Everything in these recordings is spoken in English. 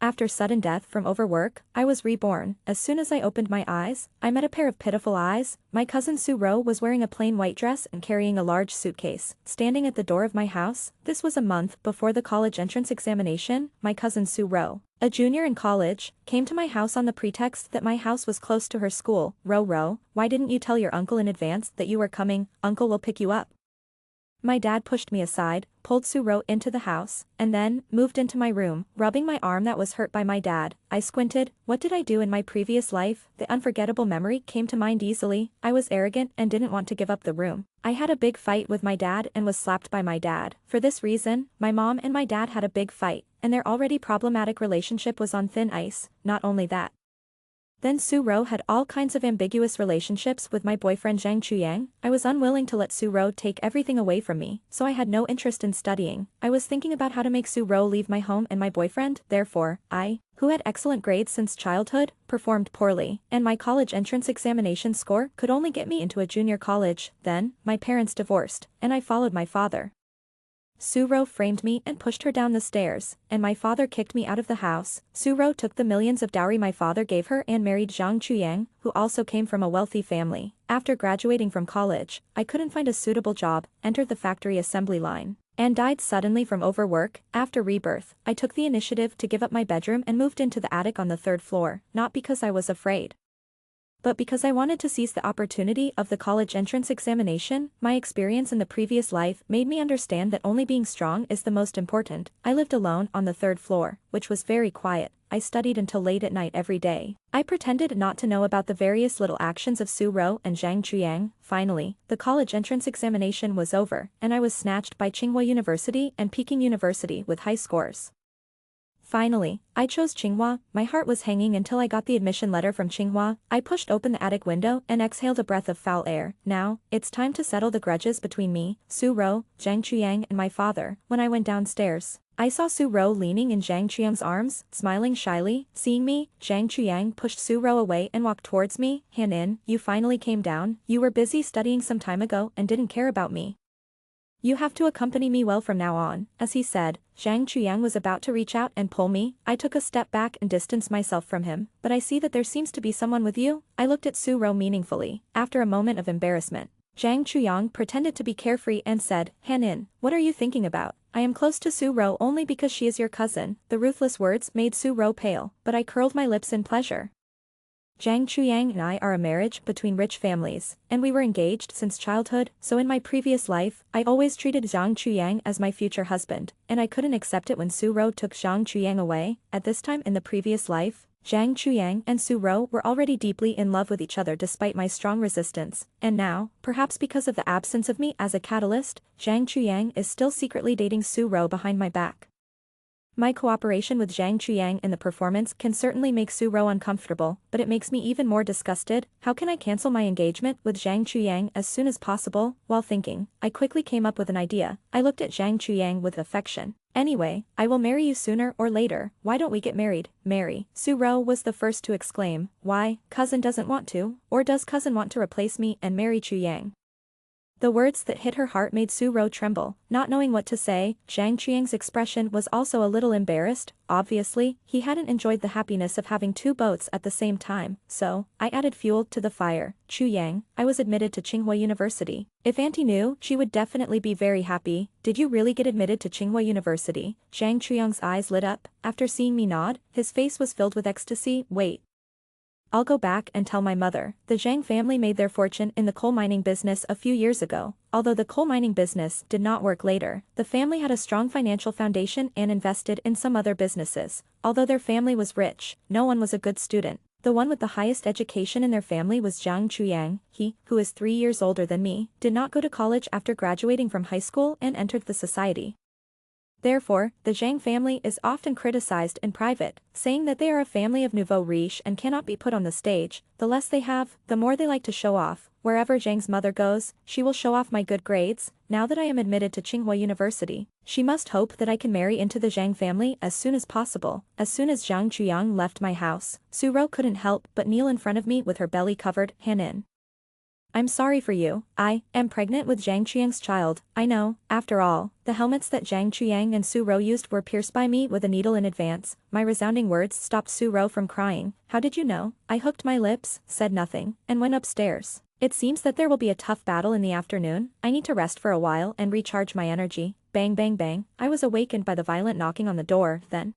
After sudden death from overwork, I was reborn. As soon as I opened my eyes, I met a pair of pitiful eyes. My cousin Su-ro was wearing a plain white dress and carrying a large suitcase, standing at the door of my house. This was a month before the college entrance examination. My cousin Su-ro, a junior in college, came to my house on the pretext that my house was close to her school. Ro, why didn't you tell your uncle in advance that you were coming? Uncle will pick you up. My dad pushed me aside, pulled Su-ro into the house, and then moved into my room, rubbing my arm that was hurt by my dad. I squinted. What did I do in my previous life? The unforgettable memory came to mind easily. I was arrogant and didn't want to give up the room. I had a big fight with my dad and was slapped by my dad. For this reason, my mom and my dad had a big fight, and their already problematic relationship was on thin ice. Not only that, then Su-ro had all kinds of ambiguous relationships with my boyfriend Zhang Chuyang. I was unwilling to let Su-ro take everything away from me, so I had no interest in studying. I was thinking about how to make Su-ro leave my home and my boyfriend. Therefore, I, who had excellent grades since childhood, performed poorly, and my college entrance examination score could only get me into a junior college. Then, my parents divorced, and I followed my father. Su-ro framed me and pushed her down the stairs, and my father kicked me out of the house. Su-ro took the millions of dowry my father gave her and married Zhang Chuyang, who also came from a wealthy family. After graduating from college, I couldn't find a suitable job, entered the factory assembly line, and died suddenly from overwork. After rebirth, I took the initiative to give up my bedroom and moved into the attic on the 3rd floor, not because I was afraid, but because I wanted to seize the opportunity of the college entrance examination. My experience in the previous life made me understand that only being strong is the most important. I lived alone on the 3rd floor, which was very quiet. I studied until late at night every day. I pretended not to know about the various little actions of Su-ro and Zhang Chuyang. Finally, the college entrance examination was over, and I was snatched by Tsinghua University and Peking University with high scores. Finally, I chose Tsinghua. My heart was hanging until I got the admission letter from Tsinghua. I pushed open the attic window and exhaled a breath of foul air. Now, it's time to settle the grudges between me, Su-ro, Zhang Chuyang and my father. When I went downstairs, I saw Su-ro leaning in Zhang Chuyang's arms, smiling shyly. Seeing me, Zhang Chuyang pushed Su-ro away and walked towards me. Han-in, you finally came down. You were busy studying some time ago and didn't care about me. You have to accompany me well from now on. As he said, Zhang Chuyang was about to reach out and pull me. I took a step back and distanced myself from him. But I see that there seems to be someone with you. I looked at Su-ro meaningfully. After a moment of embarrassment, Zhang Chuyang pretended to be carefree and said, Han-in, what are you thinking about? I am close to Su-ro only because she is your cousin. The ruthless words made Su-ro pale, but I curled my lips in pleasure. Zhang Chuyang and I are a marriage between rich families, and we were engaged since childhood, so in my previous life, I always treated Zhang Chuyang as my future husband, and I couldn't accept it when Su-ro took Zhang Chuyang away. At this time in the previous life, Zhang Chuyang and Su-ro were already deeply in love with each other despite my strong resistance, and now, perhaps because of the absence of me as a catalyst, Zhang Chuyang is still secretly dating Su-ro behind my back. My cooperation with Zhang Chuyang in the performance can certainly make Su-ro uncomfortable, but it makes me even more disgusted. How can I cancel my engagement with Zhang Chuyang as soon as possible? While thinking, I quickly came up with an idea. I looked at Zhang Chuyang with affection. Anyway, I will marry you sooner or later. Why don't we get married? Marry. Su-ro was the first to exclaim. Why? Cousin doesn't want to? Or does cousin want to replace me and marry Chuyang? The words that hit her heart made Su-ro tremble. Not knowing what to say, Zhang Chuyang's expression was also a little embarrassed. Obviously, he hadn't enjoyed the happiness of having two boats at the same time, so I added fuel to the fire. Chuyang, I was admitted to Tsinghua University. If Auntie knew, she would definitely be very happy. Did you really get admitted to Tsinghua University? Zhang Chuyang's eyes lit up. After seeing me nod, his face was filled with ecstasy. Wait. I'll go back and tell my mother. The Zhang family made their fortune in the coal mining business a few years ago. Although the coal mining business did not work later, the family had a strong financial foundation and invested in some other businesses. Although their family was rich, no one was a good student. The one with the highest education in their family was Zhang Chuyang. He, who is 3 years older than me, did not go to college after graduating from high school and entered the society. Therefore, the Zhang family is often criticized in private, saying that they are a family of nouveau riche and cannot be put on the stage. The less they have, the more they like to show off. Wherever Zhang's mother goes, she will show off my good grades. Now that I am admitted to Tsinghua University, she must hope that I can marry into the Zhang family as soon as possible. As soon as Zhang Chuyang left my house, Su-ro couldn't help but kneel in front of me with her belly covered. Han-in, I'm sorry for you. I am pregnant with Zhang Qiang's child. I know, after all, the helmets that Zhang Qiang and Su Rou used were pierced by me with a needle in advance. My resounding words stopped Su Rou from crying. How did you know? I hooked my lips, said nothing, and went upstairs. It seems that there will be a tough battle in the afternoon. I need to rest for a while and recharge my energy. Bang bang bang. I was awakened by the violent knocking on the door, then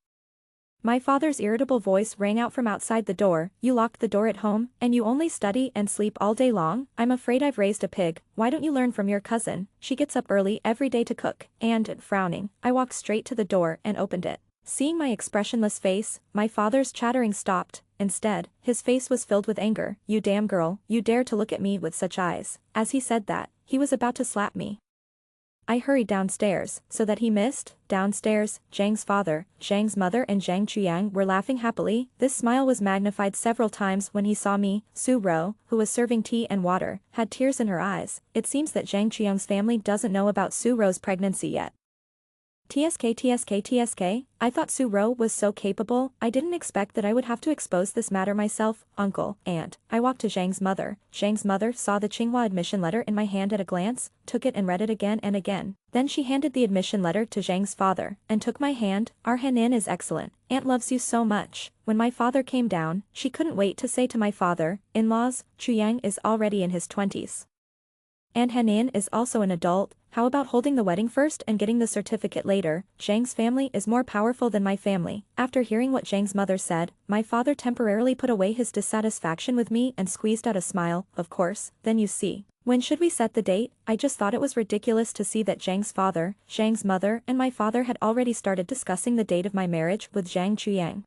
my father's irritable voice rang out from outside the door. You locked the door at home, and you only study and sleep all day long? I'm afraid I've raised a pig. Why don't you learn from your cousin? She gets up early every day to cook. And, frowning, I walked straight to the door and opened it. Seeing my expressionless face, my father's chattering stopped. Instead, his face was filled with anger. You damn girl, you dare to look at me with such eyes. As he said that, he was about to slap me. I hurried downstairs, so that he missed. Downstairs, Zhang's father, Zhang's mother and Zhang Qiang were laughing happily. This smile was magnified several times when he saw me. Su Rou, who was serving tea and water, had tears in her eyes. It seems that Zhang Qiang's family doesn't know about Su Rou's pregnancy yet. TSK, I thought Su Rou was so capable. I didn't expect that I would have to expose this matter myself, uncle, aunt. I walked to Zhang's mother. Zhang's mother saw the Tsinghua admission letter in my hand at a glance, took it and read it again and again. Then she handed the admission letter to Zhang's father, and took my hand. Our Henin is excellent. Aunt loves you so much. When my father came down, she couldn't wait to say to my father-in-laws, Chuyang is already in his 20s. And Henin is also an adult. How about holding the wedding first and getting the certificate later? Zhang's family is more powerful than my family. After hearing what Zhang's mother said, my father temporarily put away his dissatisfaction with me and squeezed out a smile. Of course, then you see. When should we set the date? I just thought it was ridiculous to see that Zhang's father, Zhang's mother and my father had already started discussing the date of my marriage with Zhang Chuyang.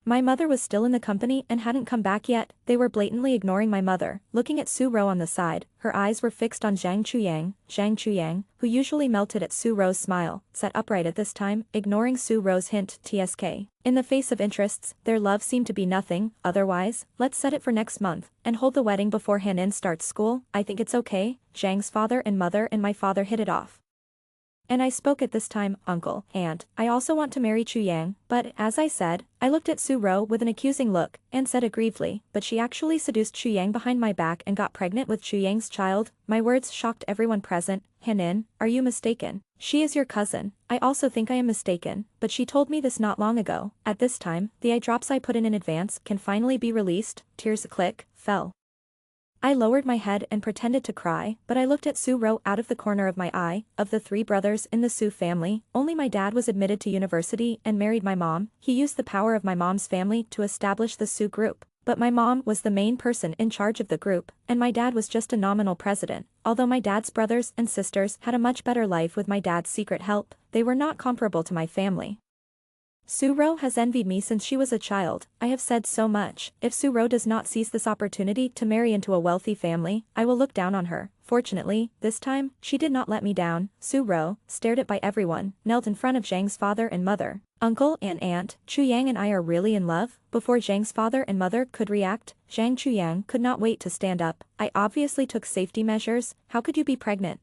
My mother was still in the company and hadn't come back yet. They were blatantly ignoring my mother, looking at Su Rou on the side. Her eyes were fixed on Zhang Chuyang, who usually melted at Su Rou's smile, sat upright at this time, ignoring Su Rou's hint. TSK. In the face of interests, their love seemed to be nothing. Otherwise, let's set it for next month, and hold the wedding before Henin starts school. I think it's okay. Zhang's father and mother and my father hit it off. And I spoke at this time, uncle, aunt. I also want to marry Chuyang, but, as I said, I looked at Su Rou with an accusing look, and said aggrievedly, but she actually seduced Chuyang behind my back and got pregnant with Chuyang's child. My words shocked everyone present. Henin, are you mistaken? She is your cousin. I also think I am mistaken, but she told me this not long ago. At this time, the eye drops I put in advance can finally be released. Tears fell. I lowered my head and pretended to cry, but I looked at Su Rou out of the corner of my eye. Of the 3 brothers in the Su family, only my dad was admitted to university and married my mom. He used the power of my mom's family to establish the Su group. But my mom was the main person in charge of the group, and my dad was just a nominal president. Although my dad's brothers and sisters had a much better life with my dad's secret help, they were not comparable to my family. Su Rou has envied me since she was a child. I have said so much. If Su Rou does not seize this opportunity to marry into a wealthy family, I will look down on her. Fortunately, this time, she did not let me down. Su Rou, stared at by everyone, knelt in front of Zhang's father and mother. Uncle and aunt, Chuyang and I are really in love. Before Zhang's father and mother could react, Zhang Chuyang could not wait to stand up. I obviously took safety measures. How could you be pregnant?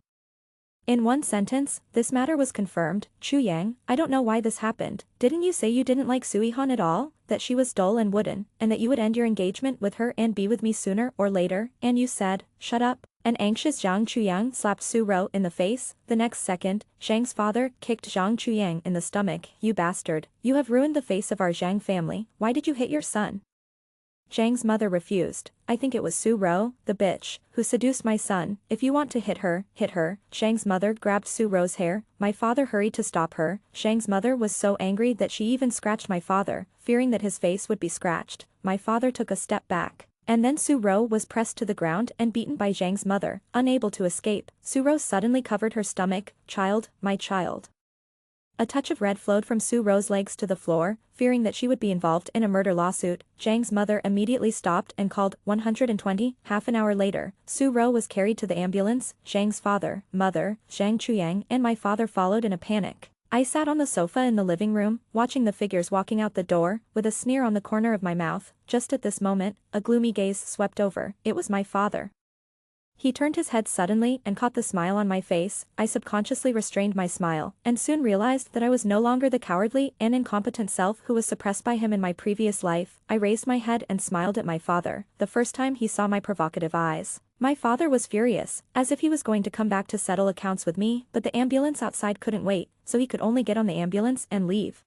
In one sentence, this matter was confirmed. Chuyang, I don't know why this happened. Didn't you say you didn't like Suihan at all? That she was dull and wooden, and that you would end your engagement with her and be with me sooner or later? And you said, shut up. An anxious Zhang Chuyang slapped Su Rou in the face. The next second, Zhang's father kicked Zhang Chuyang in the stomach. You bastard. You have ruined the face of our Zhang family. Why did you hit your son? Zhang's mother refused. I think it was Su Rou, the bitch, who seduced my son. If you want to hit her, hit her. Zhang's mother grabbed Su Rou's hair. My father hurried to stop her. Zhang's mother was so angry that she even scratched my father, fearing that his face would be scratched. My father took a step back. And then Su Rou was pressed to the ground and beaten by Zhang's mother. Unable to escape, Su Rou suddenly covered her stomach. Child, my child. A touch of red flowed from Su Rou's legs to the floor. Fearing that she would be involved in a murder lawsuit, Zhang's mother immediately stopped and called 120. Half an hour later, Su Rou was carried to the ambulance. Zhang's father, mother, Zhang Chuyang and my father followed in a panic. I sat on the sofa in the living room, watching the figures walking out the door, with a sneer on the corner of my mouth. Just at this moment, a gloomy gaze swept over. It was my father. He turned his head suddenly and caught the smile on my face. I subconsciously restrained my smile, and soon realized that I was no longer the cowardly and incompetent self who was suppressed by him in my previous life. I raised my head and smiled at my father, the first time he saw my provocative eyes. My father was furious, as if he was going to come back to settle accounts with me, but the ambulance outside couldn't wait, so he could only get on the ambulance and leave.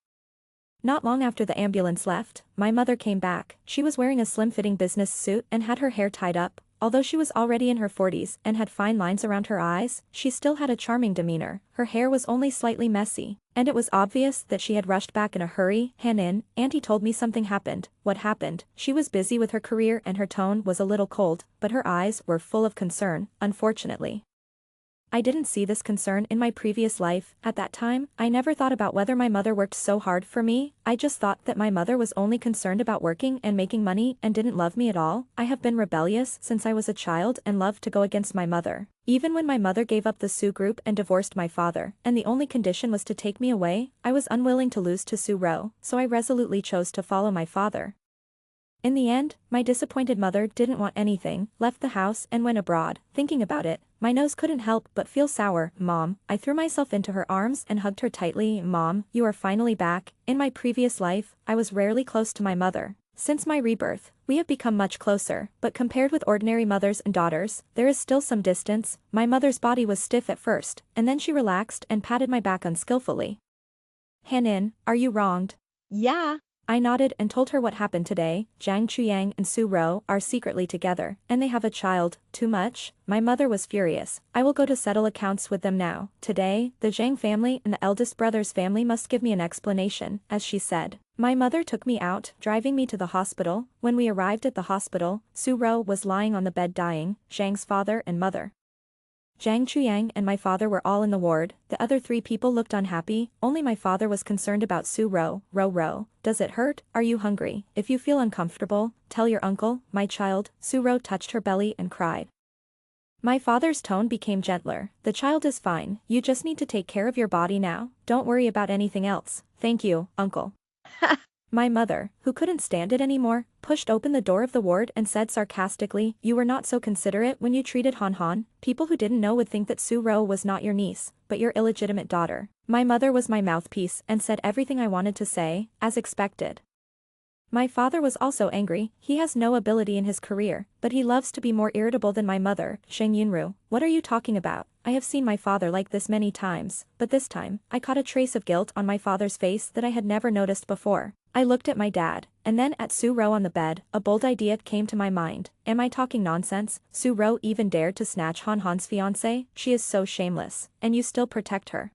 Not long after the ambulance left, my mother came back. She was wearing a slim-fitting business suit and had her hair tied up. Although she was already in her 40s and had fine lines around her eyes, she still had a charming demeanor. Her hair was only slightly messy, and it was obvious that she had rushed back in a hurry. "Hanin, Auntie told me something happened." "What happened?" She was busy with her career and her tone was a little cold, but her eyes were full of concern. "Unfortunately, I didn't see this concern in my previous life. At that time, I never thought about whether my mother worked so hard for me. I just thought that my mother was only concerned about working and making money and didn't love me at all. I have been rebellious since I was a child and loved to go against my mother. Even when my mother gave up the Sioux group and divorced my father, and the only condition was to take me away, I was unwilling to lose to Sioux Row, so I resolutely chose to follow my father. In the end, my disappointed mother didn't want anything, left the house and went abroad. Thinking about it, my nose couldn't help but feel sour. "Mom." I threw myself into her arms and hugged her tightly. "Mom, you are finally back." In my previous life, I was rarely close to my mother. Since my rebirth, we have become much closer, but compared with ordinary mothers and daughters, there is still some distance. My mother's body was stiff at first, and then she relaxed and patted my back unskillfully. "Hanin, are you wronged?" Yeah. I nodded and told her what happened today. Zhang Chuyang and Su Ro are secretly together, and they have a child. Too much? My mother was furious. I will go to settle accounts with them now. Today, the Zhang family and the eldest brother's family must give me an explanation, as she said. My mother took me out, driving me to the hospital. When we arrived at the hospital, Su Ro was lying on the bed dying, Zhang's father and mother. Zhang Chuyang and my father were all in the ward. The other 3 people looked unhappy. Only my father was concerned about Su Ro. "Ro, does it hurt? Are you hungry? If you feel uncomfortable, tell your uncle." "My child." Su Ro touched her belly and cried. My father's tone became gentler. "The child is fine. You just need to take care of your body now. Don't worry about anything else." "Thank you, uncle." My mother, who couldn't stand it anymore, pushed open the door of the ward and said sarcastically, "You were not so considerate when you treated Han Han. People who didn't know would think that Su Ro was not your niece, but your illegitimate daughter." My mother was my mouthpiece and said everything I wanted to say, as expected. My father was also angry. He has no ability in his career, but he loves to be more irritable than my mother. "Sheng Yunru, what are you talking about? I have seen my father like this many times, but this time, I caught a trace of guilt on my father's face that I had never noticed before. I looked at my dad, and then at Su Ro on the bed. A bold idea came to my mind. Am I talking nonsense? Su Ro even dared to snatch Han Han's fiancé? She is so shameless, and you still protect her.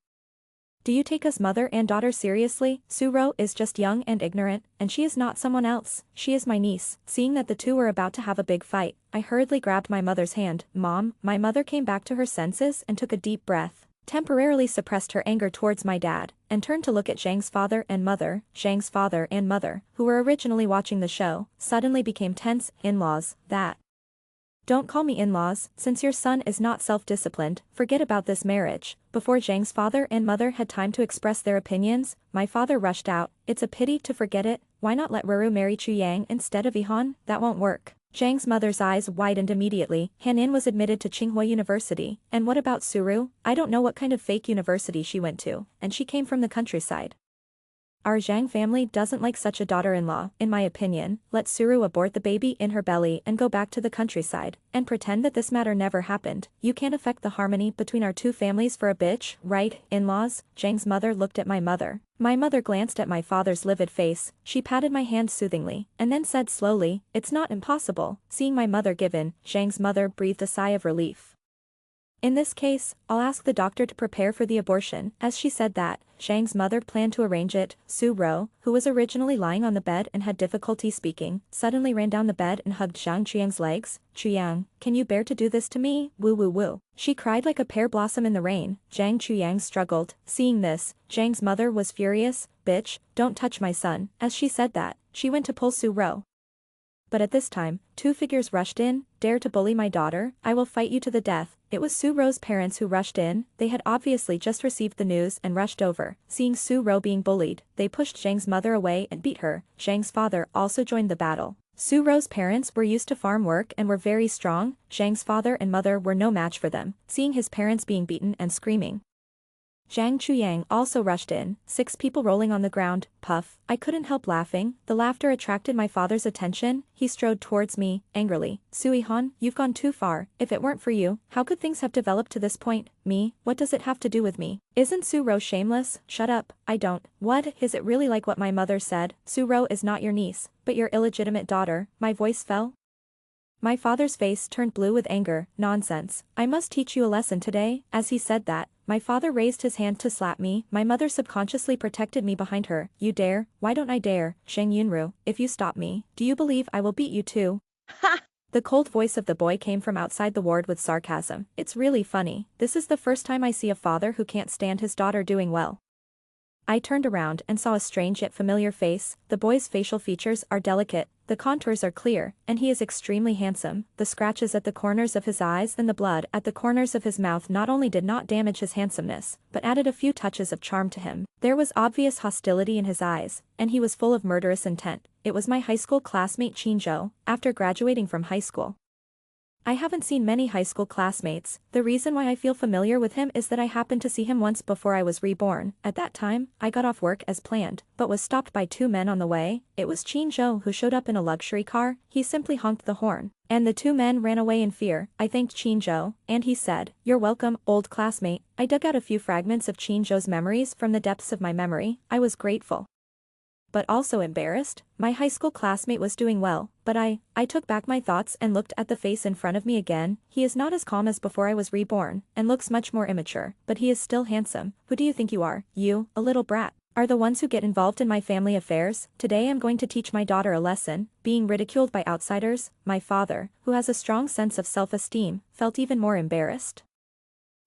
Do you take us mother and daughter seriously? Su Ro is just young and ignorant, and she is not someone else. She is my niece." Seeing that the two were about to have a big fight, I hurriedly grabbed my mother's hand. "Mom." My mother came back to her senses and took a deep breath, temporarily suppressed her anger towards my dad, and turned to look at Zhang's father and mother. Zhang's father and mother, who were originally watching the show, suddenly became tense. "In-laws, that. Don't call me in-laws, since your son is not self-disciplined, forget about this marriage." Before Zhang's father and mother had time to express their opinions, my father rushed out. "It's a pity to forget it. Why not let Ruru marry Chuyang instead of Ihan? That won't work." Zhang's mother's eyes widened immediately. Hanin was admitted to Tsinghua University, and what about Suru? I don't know what kind of fake university she went to, and she came from the countryside. Our Zhang family doesn't like such a daughter-in-law. In my opinion, let Suru abort the baby in her belly and go back to the countryside, and pretend that this matter never happened. You can't affect the harmony between our two families for a bitch, right, in-laws? Zhang's mother looked at my mother. My mother glanced at my father's livid face. She patted my hand soothingly, and then said slowly, "It's not impossible." Seeing my mother give in, Zhang's mother breathed a sigh of relief. "In this case, I'll ask the doctor to prepare for the abortion." As she said that, Zhang's mother planned to arrange it. Su Ro, who was originally lying on the bed and had difficulty speaking, suddenly ran down the bed and hugged Zhang Chuyang's legs. "Chuyang, can you bear to do this to me? Woo woo woo." She cried like a pear blossom in the rain. Zhang Chuyang struggled. Seeing this, Zhang's mother was furious. "Bitch, don't touch my son." As she said that, she went to pull Su Ro. But at this time, two figures rushed in. "Dare to bully my daughter? I will fight you to the death." It was Su Ro's parents who rushed in. They had obviously just received the news and rushed over. Seeing Su Ro being bullied, they pushed Zhang's mother away and beat her. Zhang's father also joined the battle. Su Ro's parents were used to farm work and were very strong. Zhang's father and mother were no match for them, seeing his parents being beaten and screaming. Zhang Chuyang also rushed in, 6 people rolling on the ground. Puff. I couldn't help laughing. The laughter attracted my father's attention. He strode towards me, angrily. Sui-han, you've gone too far. If it weren't for you, how could things have developed to this point? Me? What does it have to do with me? Isn't Su Ro shameless? Shut up. I don't. What? Is it really like what my mother said? Su Ro is not your niece, but your illegitimate daughter. My voice fell. My father's face turned blue with anger. Nonsense. I must teach you a lesson today. As he said that, my father raised his hand to slap me. My mother subconsciously protected me behind her. You dare? Why don't I dare? Sheng Yunru, if you stop me, do you believe I will beat you too? Ha! The cold voice of the boy came from outside the ward with sarcasm. It's really funny. This is the first time I see a father who can't stand his daughter doing well. I turned around and saw a strange yet familiar face. The boy's facial features are delicate, the contours are clear, and he is extremely handsome. The scratches at the corners of his eyes and the blood at the corners of his mouth not only did not damage his handsomeness, but added a few touches of charm to him. There was obvious hostility in his eyes, and he was full of murderous intent. It was my high school classmate Qin Zhou, after graduating from high school. I haven't seen many high school classmates. The reason why I feel familiar with him is that I happened to see him once before I was reborn. At that time, I got off work as planned, but was stopped by 2 men on the way. It was Qin Zhou who showed up in a luxury car. He simply honked the horn, and the 2 men ran away in fear. I thanked Qin Zhou, and he said, "You're welcome, old classmate." I dug out a few fragments of Qin Zhou's memories from the depths of my memory. I was grateful, but also embarrassed. My high school classmate was doing well, but I took back my thoughts and looked at the face in front of me again. He is not as calm as before I was reborn, and looks much more immature, but he is still handsome. Who do you think you are? You, a little brat, are the ones who get involved in my family affairs. Today I'm going to teach my daughter a lesson. Being ridiculed by outsiders. My father, who has a strong sense of self-esteem, felt even more embarrassed.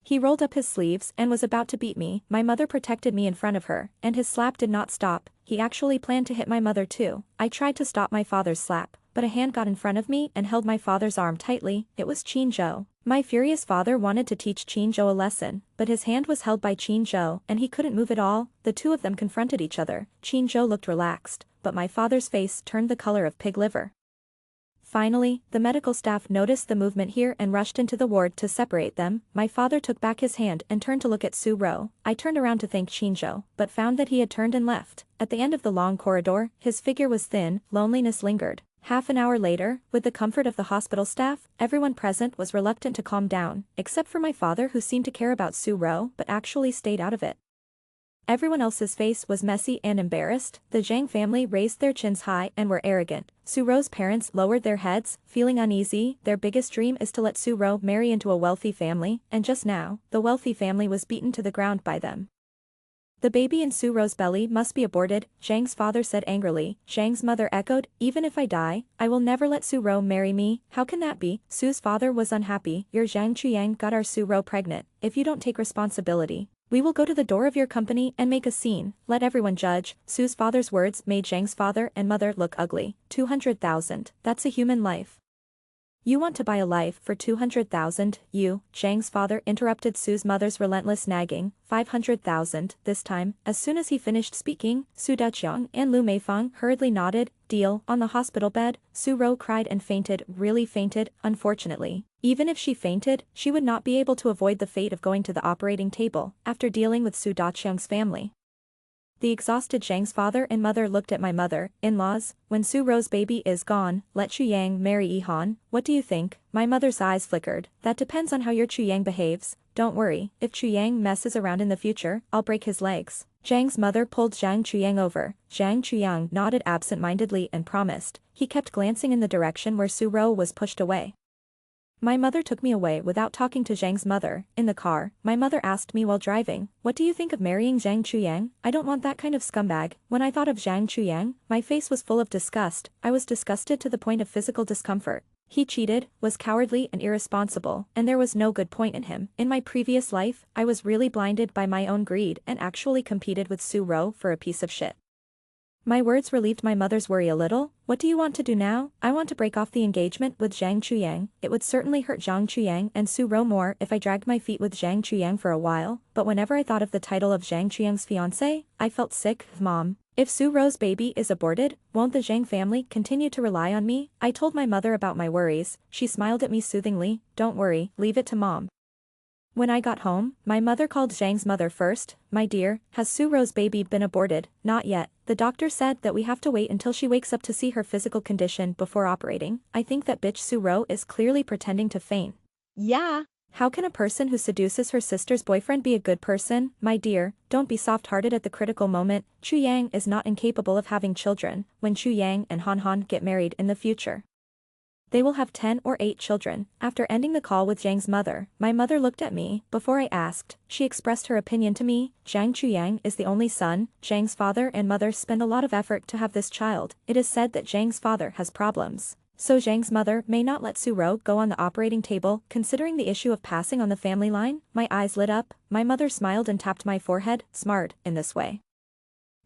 He rolled up his sleeves and was about to beat me. My mother protected me in front of her, and his slap did not stop. He actually planned to hit my mother too. I tried to stop my father's slap, but a hand got in front of me and held my father's arm tightly. It was Qin Zhou. My furious father wanted to teach Qin Zhou a lesson, but his hand was held by Qin Zhou and he couldn't move at all. The 2 of them confronted each other. Qin Zhou looked relaxed, but my father's face turned the color of pig liver. Finally, the medical staff noticed the movement here and rushed into the ward to separate them. My father took back his hand and turned to look at Su Ro. I turned around to thank Qin Zhou, but found that he had turned and left. At the end of the long corridor, his figure was thin, loneliness lingered. Half an hour later, with the comfort of the hospital staff, everyone present was reluctant to calm down, except for my father who seemed to care about Su Ro but actually stayed out of it. Everyone else's face was messy and embarrassed. The Zhang family raised their chins high and were arrogant. Su Ro's parents lowered their heads, feeling uneasy. Their biggest dream is to let Su Ro marry into a wealthy family, and just now, the wealthy family was beaten to the ground by them. The baby in Su Ro's belly must be aborted, Zhang's father said angrily. Zhang's mother echoed, even if I die, I will never let Su Ro marry me. How can that be? Su's father was unhappy. Your Zhang Chuyang got our Su Ro pregnant. If you don't take responsibility, we will go to the door of your company and make a scene. Let everyone judge. Su's father's words made Zhang's father and mother look ugly. 200,000. That's a human life. You want to buy a life for 200,000, you, Zhang's father interrupted Su's mother's relentless nagging. 500,000, this time. As soon as he finished speaking, Su Daqiang and Lu Meifang hurriedly nodded. Deal. On the hospital bed, Su Ro cried and fainted, really fainted. Unfortunately, even if she fainted, she would not be able to avoid the fate of going to the operating table, after dealing with Su Daqiang's family. The exhausted Zhang's father and mother looked at my mother-in-laws. When Su Ro's baby is gone, let Chu Yang marry Yihan. What do you think? My mother's eyes flickered. That depends on how your Chu Yang behaves. Don't worry, if Chu Yang messes around in the future, I'll break his legs. Zhang's mother pulled Zhang Chuyang over. Zhang Chuyang nodded absent-mindedly and promised. He kept glancing in the direction where Su Ro was pushed away. My mother took me away without talking to Zhang's mother. In the car, my mother asked me while driving, what do you think of marrying Zhang Chuyang? I don't want that kind of scumbag. When I thought of Zhang Chuyang, my face was full of disgust. I was disgusted to the point of physical discomfort. He cheated, was cowardly and irresponsible, and there was no good point in him. In my previous life, I was really blinded by my own greed and actually competed with Su Ro for a piece of shit. My words relieved my mother's worry a little. What do you want to do now? I want to break off the engagement with Zhang Chuyang. It would certainly hurt Zhang Chuyang and Su Ro more if I dragged my feet with Zhang Chuyang for a while, but whenever I thought of the title of Zhang Chuyang's fiancé, I felt sick. Mom, If Su Ro's baby is aborted, won't the Zhang family continue to rely on me? I told my mother about my worries. She smiled at me soothingly. Don't worry, leave it to mom. When I got home, my mother called Zhang's mother first. My dear, has Su Ro's baby been aborted? Not yet. The doctor said that we have to wait until she wakes up to see her physical condition before operating. I think that bitch Su Ro is clearly pretending to faint. Yeah. How can a person who seduces her sister's boyfriend be a good person? My dear, don't be soft-hearted at the critical moment. Chu Yang is not incapable of having children. When Chu Yang and Han Han get married in the future, they will have 10 or 8 children. After ending the call with Zhang's mother, my mother looked at me. Before I asked, she expressed her opinion to me. Zhang Chuyang is the only son. Zhang's father and mother spend a lot of effort to have this child. It is said that Zhang's father has problems, so Zhang's mother may not let Su Ro go on the operating table. Considering the issue of passing on the family line, my eyes lit up. My mother smiled and tapped my forehead. Smart, in this way,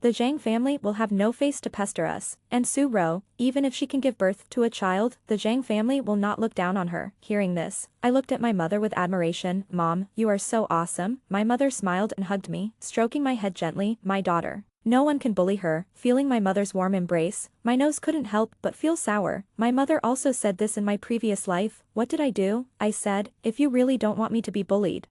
the Zhang family will have no face to pester us, and Su Ro, even if she can give birth to a child, the Zhang family will not look down on her. Hearing this, I looked at my mother with admiration. Mom, you are so awesome. My mother smiled and hugged me, stroking my head gently. My daughter. No one can bully her. Feeling my mother's warm embrace, my nose couldn't help but feel sour. My mother also said this in my previous life. What did I do? I said, if you really don't want me to be bullied,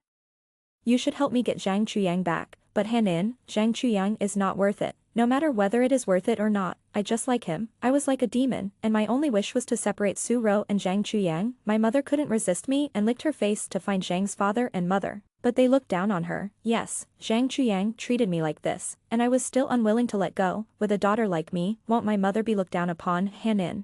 you should help me get Zhang Chuyang back. But Hanin, Zhang Chuyang is not worth it. No matter whether it is worth it or not, I just like him. I was like a demon, and my only wish was to separate Su Ro and Zhang Chuyang. My mother couldn't resist me and licked her face to find Zhang's father and mother. But they looked down on her. Yes, Zhang Chuyang treated me like this, and I was still unwilling to let go. With a daughter like me, won't my mother be looked down upon? Hanin,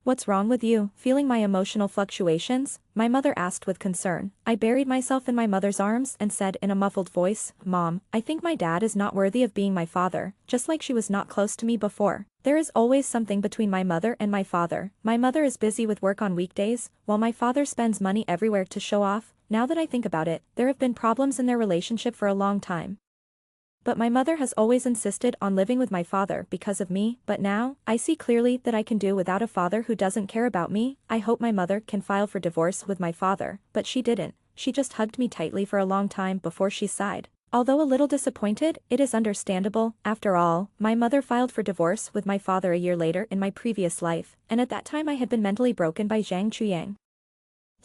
what's wrong with you? Feeling my emotional fluctuations, my mother asked with concern. I buried myself in my mother's arms and said in a muffled voice, Mom, I think my dad is not worthy of being my father, just like she was not close to me before. There is always something between my mother and my father. My mother is busy with work on weekdays, while my father spends money everywhere to show off. Now that I think about it, there have been problems in their relationship for a long time. But my mother has always insisted on living with my father because of me. But now, I see clearly that I can do without a father who doesn't care about me. I hope my mother can file for divorce with my father, but she didn't. She just hugged me tightly for a long time before she sighed. Although a little disappointed, it is understandable. After all, my mother filed for divorce with my father a year later in my previous life, and at that time I had been mentally broken by Zhang Chuyang,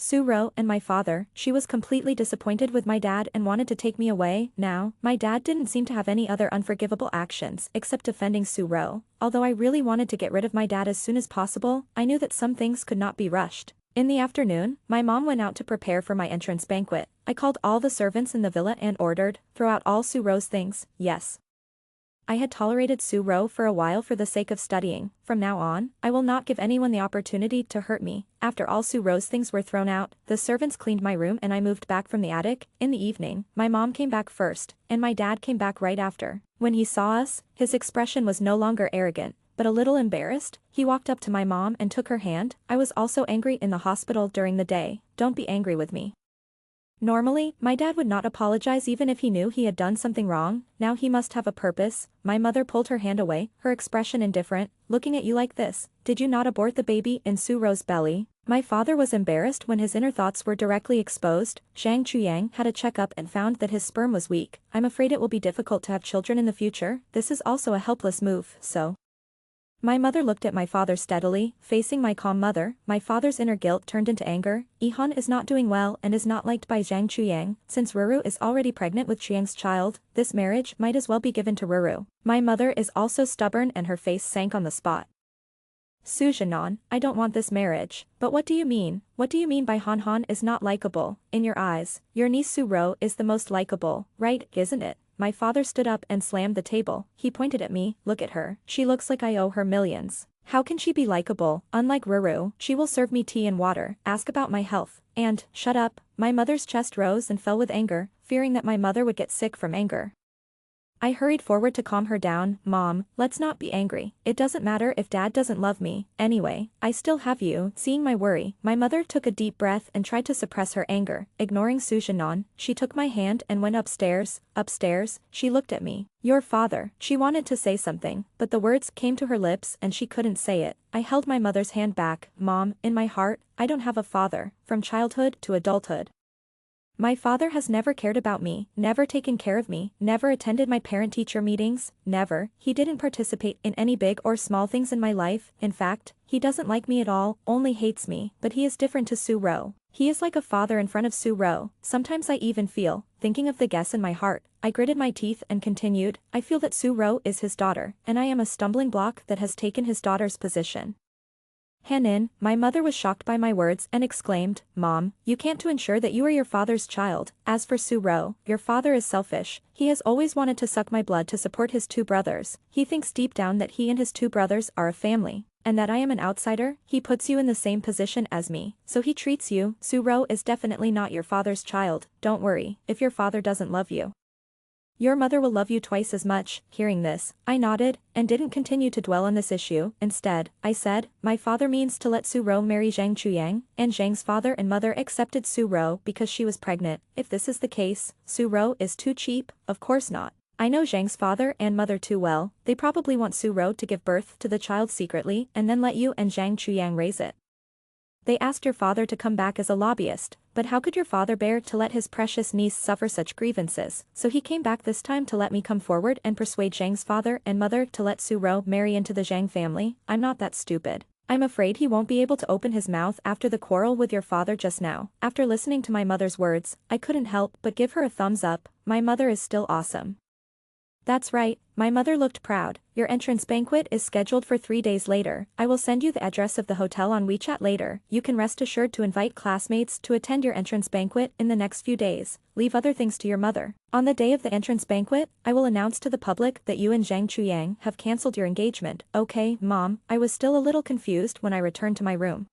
Su Ro and my father. She was completely disappointed with my dad and wanted to take me away. Now, my dad didn't seem to have any other unforgivable actions except defending Su Ro. Although I really wanted to get rid of my dad as soon as possible, I knew that some things could not be rushed. In the afternoon, my mom went out to prepare for my entrance banquet. I called all the servants in the villa and ordered, throw out all Su Ro's things. Yes, I had tolerated Su Ro for a while for the sake of studying. From now on, I will not give anyone the opportunity to hurt me. After all Su Ro's things were thrown out, the servants cleaned my room and I moved back from the attic. In the evening, my mom came back first, and my dad came back right after. When he saw us, his expression was no longer arrogant, but a little embarrassed. He walked up to my mom and took her hand. I was also angry in the hospital during the day. Don't be angry with me. Normally, my dad would not apologize even if he knew he had done something wrong. Now he must have a purpose. My mother pulled her hand away, her expression indifferent. Looking at you like this, did you not abort the baby in Su Ro's belly? My father was embarrassed when his inner thoughts were directly exposed. Zhang Chuyang had a checkup and found that his sperm was weak. I'm afraid it will be difficult to have children in the future. This is also a helpless move, so. My mother looked at my father steadily, facing my calm mother. My father's inner guilt turned into anger. Ihan is not doing well and is not liked by Zhang Chuyang. Since Ruru is already pregnant with Chuyang's child, this marriage might as well be given to Ruru. My mother is also stubborn and her face sank on the spot. Su Zhanan, I don't want this marriage. But what do you mean? What do you mean by Han Han is not likable? In your eyes, your niece Su Ro is the most likable, right, isn't it? My father stood up and slammed the table. He pointed at me. Look at her. She looks like I owe her millions. How can she be likable? Unlike Ruru, she will serve me tea and water, ask about my health, and, shut up. My mother's chest rose and fell with anger, fearing that my mother would get sick from anger. I hurried forward to calm her down. Mom, let's not be angry. It doesn't matter if dad doesn't love me. Anyway, I still have you. Seeing my worry, my mother took a deep breath and tried to suppress her anger. Ignoring Su Zhanan, she took my hand and went upstairs. Upstairs, she looked at me. Your father. She wanted to say something, but the words came to her lips and she couldn't say it. I held my mother's hand back. Mom, in my heart, I don't have a father, from childhood to adulthood. My father has never cared about me, never taken care of me, never attended my parent-teacher meetings, never. He didn't participate in any big or small things in my life. In fact, he doesn't like me at all, only hates me. But he is different to Su-ro. He is like a father in front of Su-ro. Sometimes I even feel, thinking of the guess in my heart, I gritted my teeth and continued, I feel that Su-ro is his daughter, and I am a stumbling block that has taken his daughter's position. Hanin, my mother was shocked by my words and exclaimed, Mom, you can't to ensure that you are your father's child. As for Su-ro, your father is selfish. He has always wanted to suck my blood to support his two brothers. He thinks deep down that he and his two brothers are a family. And that I am an outsider. He puts you in the same position as me. So he treats you. Su-ro is definitely not your father's child. Don't worry, if your father doesn't love you, your mother will love you twice as much. Hearing this, I nodded, and didn't continue to dwell on this issue. Instead, I said, my father means to let Su-ro marry Zhang Chuyang, and Zhang's father and mother accepted Su-ro because she was pregnant. If this is the case, Su-ro is too cheap. Of course not. I know Zhang's father and mother too well. They probably want Su-ro to give birth to the child secretly and then let you and Zhang Chuyang raise it. They asked your father to come back as a lobbyist, but how could your father bear to let his precious niece suffer such grievances? So he came back this time to let me come forward and persuade Zhang's father and mother to let Su-ro marry into the Zhang family. I'm not that stupid. I'm afraid he won't be able to open his mouth after the quarrel with your father just now. After listening to my mother's words, I couldn't help but give her a thumbs up. My mother is still awesome. That's right, my mother looked proud. Your entrance banquet is scheduled for 3 days later. I will send you the address of the hotel on WeChat later. You can rest assured to invite classmates to attend your entrance banquet in the next few days. Leave other things to your mother. On the day of the entrance banquet, I will announce to the public that you and Zhang Chuyang have cancelled your engagement. Okay, Mom, I was still a little confused when I returned to my room.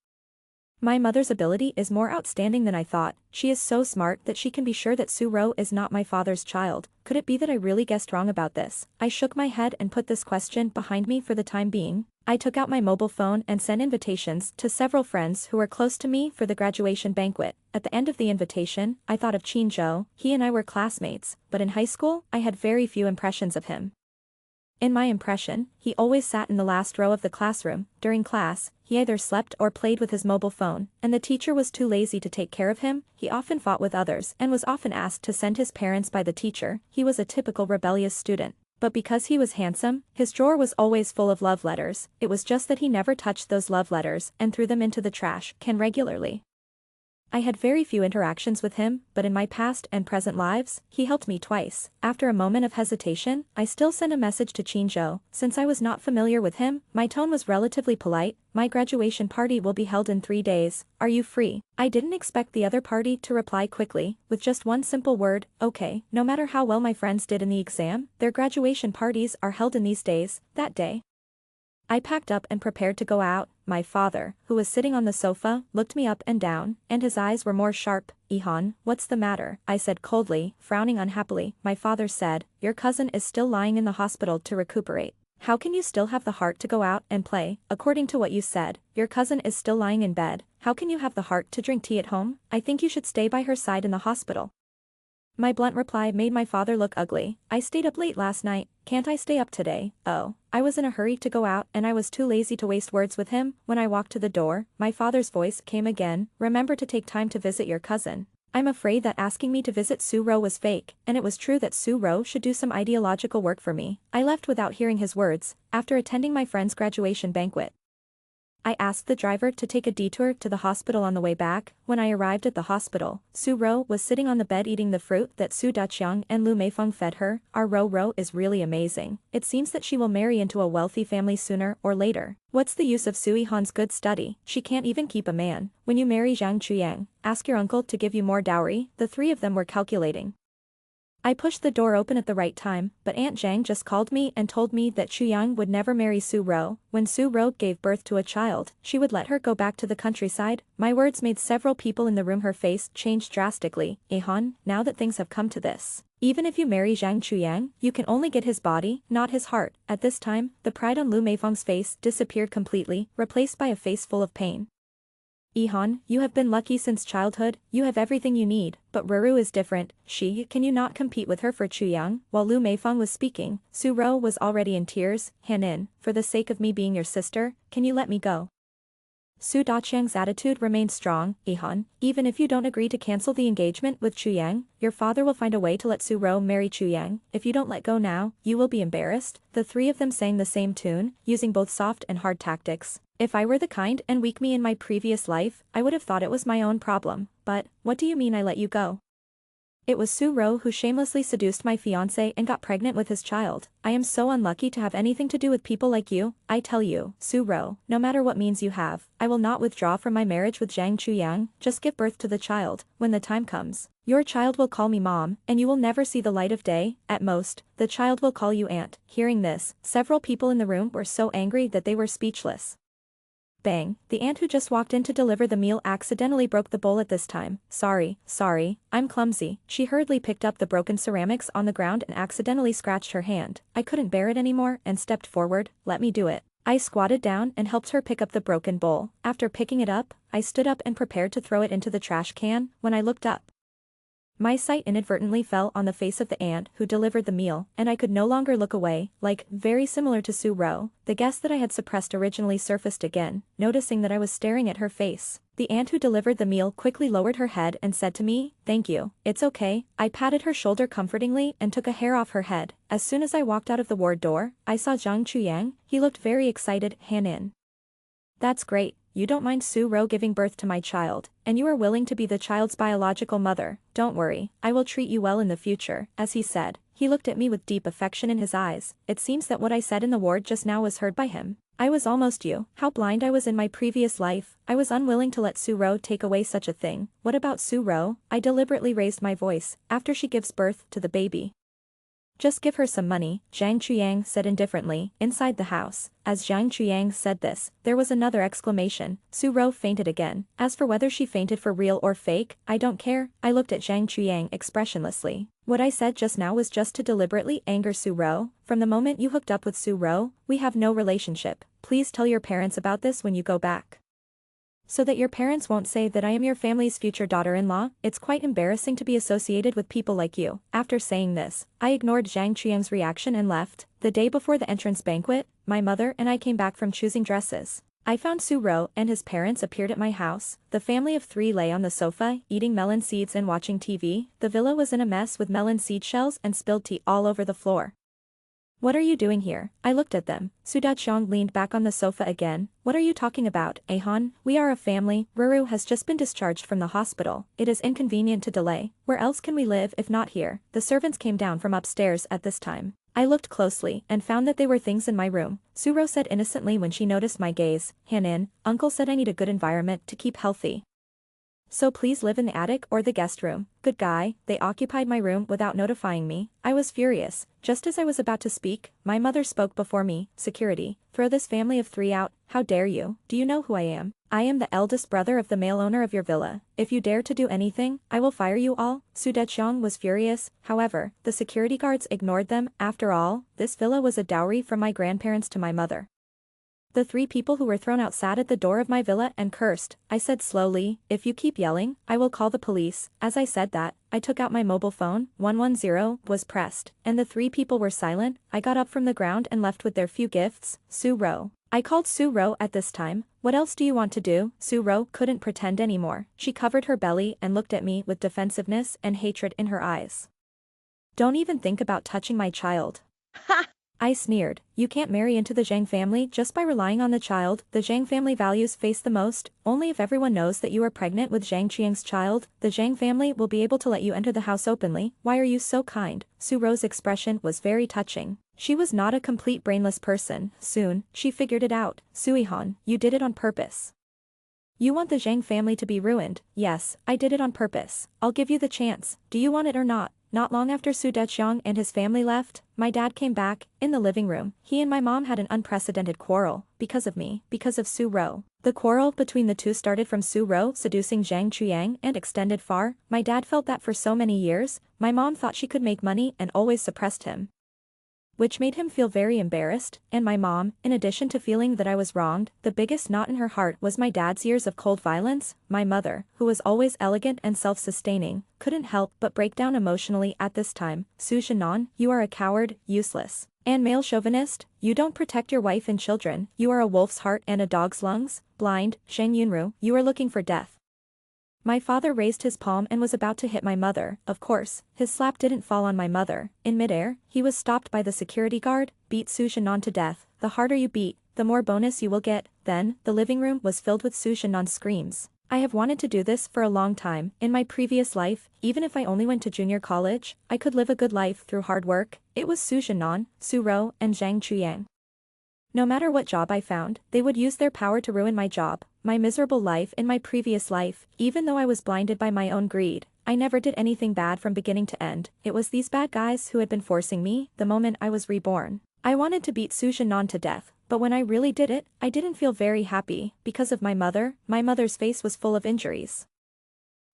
My mother's ability is more outstanding than I thought. She is so smart that she can be sure that Su-ro is not my father's child. Could it be that I really guessed wrong about this? I shook my head and put this question behind me for the time being. I took out my mobile phone and sent invitations to several friends who were close to me for the graduation banquet. At the end of the invitation, I thought of Qin-jo. He and I were classmates, but in high school, I had very few impressions of him. In my impression, he always sat in the last row of the classroom. During class, he either slept or played with his mobile phone, and the teacher was too lazy to take care of him. He often fought with others and was often asked to send his parents by the teacher. He was a typical rebellious student. But because he was handsome, his drawer was always full of love letters. It was just that he never touched those love letters and threw them into the trash can regularly. I had very few interactions with him, but in my past and present lives, he helped me twice. After a moment of hesitation, I still sent a message to Qin-jo. Since I was not familiar with him, my tone was relatively polite. My graduation party will be held in 3 days. Are you free? I didn't expect the other party to reply quickly, with just one simple word, okay. No matter how well my friends did in the exam, their graduation parties are held in these days. That day, I packed up and prepared to go out. My father, who was sitting on the sofa, looked me up and down, and his eyes were more sharp. Ihan, what's the matter? I said coldly, frowning unhappily. My father said, your cousin is still lying in the hospital to recuperate. How can you still have the heart to go out and play? According to what you said, your cousin is still lying in bed. How can you have the heart to drink tea at home? I think you should stay by her side in the hospital. My blunt reply made my father look ugly. I stayed up late last night. Can't I stay up today? Oh. I was in a hurry to go out and I was too lazy to waste words with him. When I walked to the door, my father's voice came again. Remember to take time to visit your cousin. I'm afraid that asking me to visit Su-ro was fake, and it was true that Su-ro should do some ideological work for me. I left without hearing his words. After attending my friend's graduation banquet, I asked the driver to take a detour to the hospital on the way back. When I arrived at the hospital, Su-ro was sitting on the bed eating the fruit that Su Daqiang and Lu Meifeng fed her. Our Ro is really amazing. It seems that she will marry into a wealthy family sooner or later. What's the use of Su Yihan's good study? She can't even keep a man. When you marry Zhang Chuyang, ask your uncle to give you more dowry. The three of them were calculating. I pushed the door open at the right time, but Aunt Zhang just called me and told me that Chuyang would never marry Su-ro. When Su-ro gave birth to a child, she would let her go back to the countryside. My words made several people in the room her face change drastically. Ihan, now that things have come to this, even if you marry Zhang Chuyang, you can only get his body, not his heart. At this time, the pride on Lu Meifeng's face disappeared completely, replaced by a face full of pain. Ihan, you have been lucky since childhood, you have everything you need, but Ruru is different. Can you not compete with her for Chuyang? While Lu Meifeng was speaking, Su-ro was already in tears. Hanin, for the sake of me being your sister, can you let me go? Su Daqiang's attitude remained strong. Ihan, even if you don't agree to cancel the engagement with Chu Yang, your father will find a way to let Su Rou marry Chu Yang. If you don't let go now, you will be embarrassed. The three of them sang the same tune, using both soft and hard tactics. If I were the kind and weak me in my previous life, I would have thought it was my own problem. But, what do you mean I let you go? It was Su Rou who shamelessly seduced my fiancé and got pregnant with his child. I am so unlucky to have anything to do with people like you. I tell you, Su Rou, no matter what means you have, I will not withdraw from my marriage with Zhang Chuyang. Just give birth to the child. When the time comes, your child will call me mom, and you will never see the light of day. At most, the child will call you aunt. Hearing this, several people in the room were so angry that they were speechless. Bang, the aunt who just walked in to deliver the meal accidentally broke the bowl at this time. Sorry, I'm clumsy. She hurriedly picked up the broken ceramics on the ground and accidentally scratched her hand. I couldn't bear it anymore and stepped forward. Let me do it. I squatted down and helped her pick up the broken bowl. After picking it up, I stood up and prepared to throw it into the trash can. When I looked up, my sight inadvertently fell on the face of the aunt who delivered the meal, and I could no longer look away. Very similar to Su Rou, the guess that I had suppressed originally surfaced again, noticing that I was staring at her face. The aunt who delivered the meal quickly lowered her head and said to me, "Thank you, it's okay." I patted her shoulder comfortingly and took a hair off her head. As soon as I walked out of the ward door, I saw Zhang Chuyang. He looked very excited. Han in. That's great. You don't mind Su Rou giving birth to my child, and you are willing to be the child's biological mother. Don't worry, I will treat you well in the future. As he said, he looked at me with deep affection in his eyes. It seems that what I said in the ward just now was heard by him. I was almost you. How blind I was in my previous life. I was unwilling to let Su Rou take away such a thing. What about Su Rou? I deliberately raised my voice. After she gives birth to the baby, just give her some money, Zhang Chuyang said indifferently. Inside the house, as Zhang Chuyang said this, there was another exclamation. Su Rou fainted again. As for whether she fainted for real or fake, I don't care. I looked at Zhang Chuyang expressionlessly. What I said just now was just to deliberately anger Su Rou. From the moment you hooked up with Su Rou, we have no relationship. Please tell your parents about this when you go back, so that your parents won't say that I am your family's future daughter-in-law. It's quite embarrassing to be associated with people like you. After saying this, I ignored Zhang Chuyang's reaction and left. The day before the entrance banquet, my mother and I came back from choosing dresses. I found Su Rou and his parents appeared at my house. The family of three lay on the sofa, eating melon seeds and watching TV. The villa was in a mess with melon seed shells and spilled tea all over the floor. What are you doing here? I looked at them. Su Daqiang leaned back on the sofa again. What are you talking about, Ahan? We are a family. Ruru has just been discharged from the hospital. It is inconvenient to delay. Where else can we live if not here? The servants came down from upstairs at this time. I looked closely and found that they were things in my room. Su Rou said innocently when she noticed my gaze. Hanin, Uncle said I need a good environment to keep healthy, so please live in the attic or the guest room. Good guy. They occupied my room without notifying me. I was furious. Just as I was about to speak, my mother spoke before me. Security. Throw this family of three out. How dare you? Do you know who I am? I am the eldest brother of the male owner of your villa. If you dare to do anything, I will fire you all. Su Daqiang was furious. However, the security guards ignored them. After all, this villa was a dowry from my grandparents to my mother. The three people who were thrown out sat at the door of my villa and cursed. I said slowly, if you keep yelling, I will call the police. As I said that, I took out my mobile phone. 110 was pressed, and the three people were silent. I got up from the ground and left with their few gifts. Su Rou. I called Su Rou at this time. What else do you want to do? Su Rou couldn't pretend anymore. She covered her belly and looked at me with defensiveness and hatred in her eyes. Don't even think about touching my child. Ha! I sneered. You can't marry into the Zhang family just by relying on the child the Zhang family values face the most. Only if everyone knows that you are pregnant with Zhang Qiang's child, the Zhang family will be able to let you enter the house openly. Why are you so kind? Su Rou's expression was very touching. She was not a complete brainless person. Soon, she figured it out. Suihan, you did it on purpose. You want the Zhang family to be ruined. Yes, I did it on purpose. I'll give you the chance. Do you want it or not? Not long after Su Daqiang and his family left, my dad came back. In the living room, he and my mom had an unprecedented quarrel. Because of me. Because of Su Rou. The quarrel between the two started from Su Rou seducing Zhang Chuyang and extended far. My dad felt that for so many years, my mom thought she could make money and always suppressed him. which made him feel very embarrassed, and my mom, in addition to feeling that I was wronged, the biggest knot in her heart was my dad's years of cold violence. My mother, who was always elegant and self-sustaining, couldn't help but break down emotionally at this time. Su Shannon, you are a coward, useless, and male chauvinist. You don't protect your wife and children. You are a wolf's heart and a dog's lungs. Blind, Shang Yunru, you are looking for death. My father raised his palm and was about to hit my mother. Of course, his slap didn't fall on my mother. In midair, he was stopped by the security guard. Beat Su Shannon to death. The harder you beat, the more bonus you will get. Then, the living room was filled with Su Shannon's screams. I have wanted to do this for a long time. In my previous life, even if I only went to junior college, I could live a good life through hard work. It was Su Shannon, Su Ro, and Zhang Chuyang. No matter what job I found, they would use their power to ruin my job. My miserable life in my previous life, even though I was blinded by my own greed, I never did anything bad from beginning to end. It was these bad guys who had been forcing me. The moment I was reborn, I wanted to beat Su Shannon to death, but when I really did it, I didn't feel very happy. Because of my mother's face was full of injuries.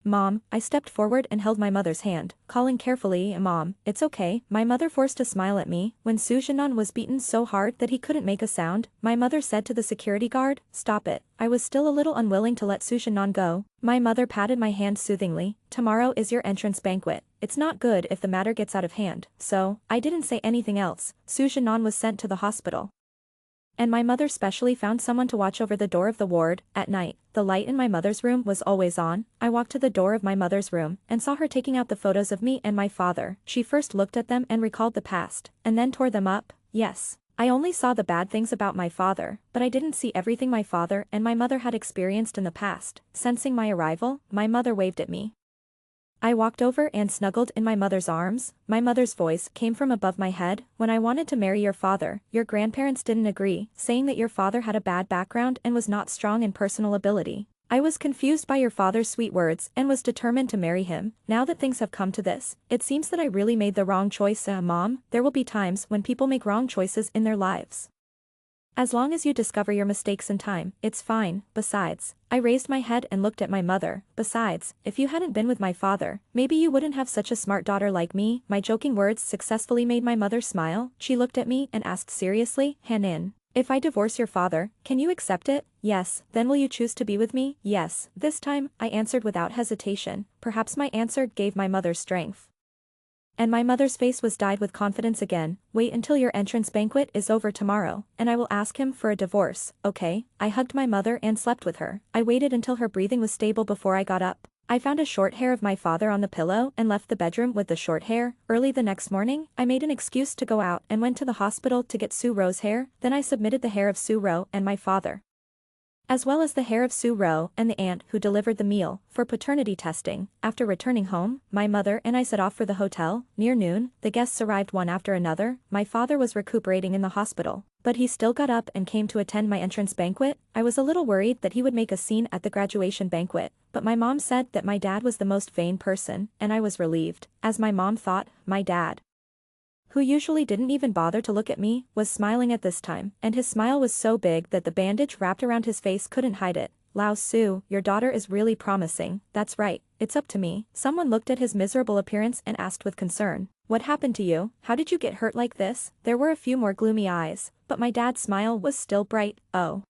Mom, I stepped forward and held my mother's hand, calling carefully, Mom, it's okay. My mother forced a smile at me. When Su Shannon was beaten so hard that he couldn't make a sound, my mother said to the security guard, stop it. I was still a little unwilling to let Su Shannon go. My mother patted my hand soothingly. Tomorrow is your entrance banquet. It's not good if the matter gets out of hand. So, I didn't say anything else. Su Shannon was sent to the hospital. And my mother specially found someone to watch over the door of the ward. At night, the light in my mother's room was always on. I walked to the door of my mother's room and saw her taking out the photos of me and my father. She first looked at them and recalled the past, and then tore them up. Yes, I only saw the bad things about my father, but I didn't see everything my father and my mother had experienced in the past. Sensing my arrival, my mother waved at me. I walked over and snuggled in my mother's arms. My mother's voice came from above my head. When I wanted to marry your father, your grandparents didn't agree, saying that your father had a bad background and was not strong in personal ability. I was confused by your father's sweet words and was determined to marry him. Now that things have come to this, it seems that I really made the wrong choice. Mom, there will be times when people make wrong choices in their lives. As long as you discover your mistakes in time, it's fine. Besides, I raised my head and looked at my mother. Besides, if you hadn't been with my father, maybe you wouldn't have such a smart daughter like me. My joking words successfully made my mother smile. She looked at me and asked seriously, Hanin, if I divorce your father, can you accept it? Yes. Then will you choose to be with me? Yes. This time, I answered without hesitation. Perhaps my answer gave my mother strength. And my mother's face was dyed with confidence again. Wait until your entrance banquet is over tomorrow, and I will ask him for a divorce, okay? I hugged my mother and slept with her. I waited until her breathing was stable before I got up. I found a short hair of my father on the pillow and left the bedroom with the short hair. Early the next morning, I made an excuse to go out and went to the hospital to get Su Ro's hair. Then I submitted the hair of Su Ro and my father, as well as the hair of Su Ro and the aunt who delivered the meal, for paternity testing. After returning home, my mother and I set off for the hotel. Near noon, the guests arrived one after another. My father was recuperating in the hospital, but he still got up and came to attend my entrance banquet. I was a little worried that he would make a scene at the graduation banquet, but my mom said that my dad was the most vain person, and I was relieved. As my mom thought, my dad, who usually didn't even bother to look at me, was smiling at this time, and his smile was so big that the bandage wrapped around his face couldn't hide it. Lao Su, your daughter is really promising. That's right, it's up to me. Someone looked at his miserable appearance and asked with concern, what happened to you? How did you get hurt like this? There were a few more gloomy eyes, but my dad's smile was still bright. Oh.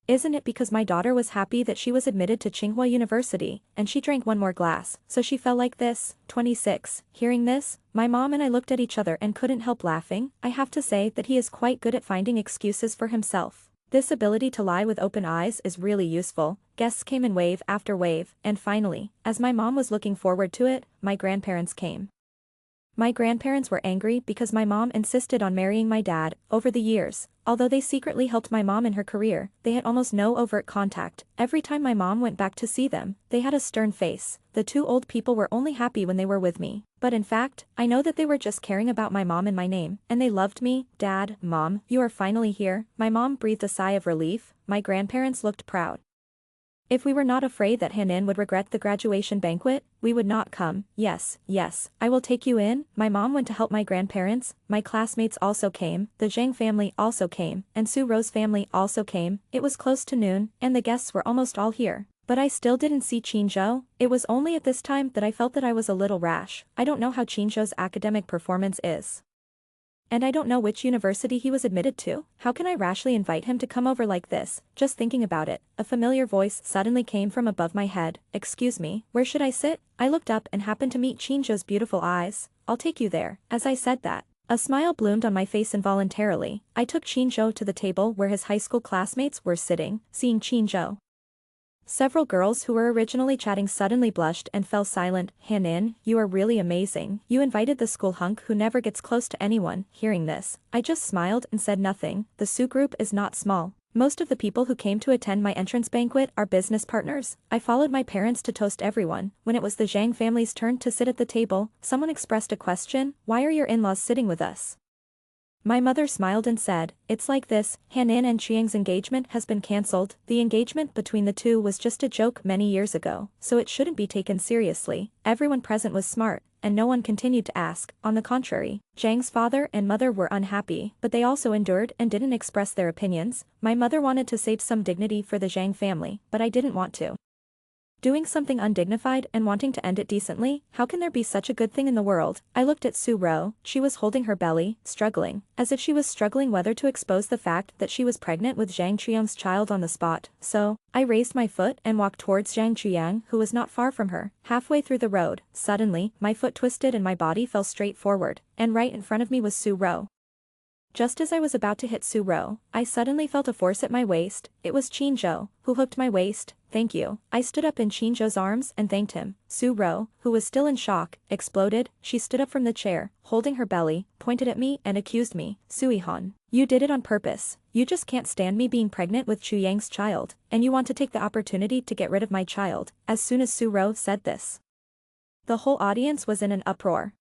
Isn't it because my daughter was happy that she was admitted to Tsinghua University, and she drank one more glass, so she fell like this? 26. Hearing this, my mom and I looked at each other and couldn't help laughing. I have to say that he is quite good at finding excuses for himself. This ability to lie with open eyes is really useful. Guests came in wave after wave, and finally, as my mom was looking forward to it, my grandparents came. My grandparents were angry because my mom insisted on marrying my dad. Over the years, although they secretly helped my mom in her career, they had almost no overt contact. Every time my mom went back to see them, they had a stern face. The two old people were only happy when they were with me. But in fact, I know that they were just caring about my mom and my name, and they loved me. Dad, Mom, you are finally here. My mom breathed a sigh of relief. My grandparents looked proud. If we were not afraid that Hanin would regret the graduation banquet, we would not come. Yes, I will take you in. My mom went to help my grandparents. My classmates also came. The Zhang family also came, and Su Ro's family also came. It was close to noon, and the guests were almost all here. But I still didn't see Qinzhou. It was only at this time that I felt that I was a little rash. I don't know how Qinzhou's academic performance is. And I don't know which university he was admitted to. How can I rashly invite him to come over like this? Just thinking about it, a familiar voice suddenly came from above my head. Excuse me, where should I sit? I looked up and happened to meet Chinjo's beautiful eyes. I'll take you there. As I said that, a smile bloomed on my face involuntarily. I took Chinjo to the table where his high school classmates were sitting. Seeing Chinjo, several girls who were originally chatting suddenly blushed and fell silent. Hanin, you are really amazing. You invited the school hunk who never gets close to anyone. Hearing this, I just smiled and said nothing. The Su group is not small. Most of the people who came to attend my entrance banquet are business partners. I followed my parents to toast everyone. When it was the Zhang family's turn to sit at the table, someone expressed a question. Why are your in-laws sitting with us? My mother smiled and said, it's like this, Hanin and Chiang's engagement has been cancelled. The engagement between the two was just a joke many years ago, so it shouldn't be taken seriously. Everyone present was smart, and no one continued to ask. On the contrary, Zhang's father and mother were unhappy, but they also endured and didn't express their opinions. My mother wanted to save some dignity for the Zhang family, but I didn't want to. Doing something undignified and wanting to end it decently, how can there be such a good thing in the world? I looked at Su Ro. She was holding her belly, struggling, as if she was struggling whether to expose the fact that she was pregnant with Zhang Chuyang's child on the spot. So, I raised my foot and walked towards Zhang Chuyang, who was not far from her. Halfway through the road, suddenly, my foot twisted and my body fell straight forward, and right in front of me was Su Ro. Just as I was about to hit Su Ro, I suddenly felt a force at my waist. It was Chinjo, who hooked my waist. Thank you. I stood up in Chinjo's arms and thanked him. Su Ro, who was still in shock, exploded. She stood up from the chair, holding her belly, pointed at me and accused me. Sui-han, you did it on purpose. You just can't stand me being pregnant with Chu Yang's child, and you want to take the opportunity to get rid of my child. As soon as Su Ro said this, the whole audience was in an uproar.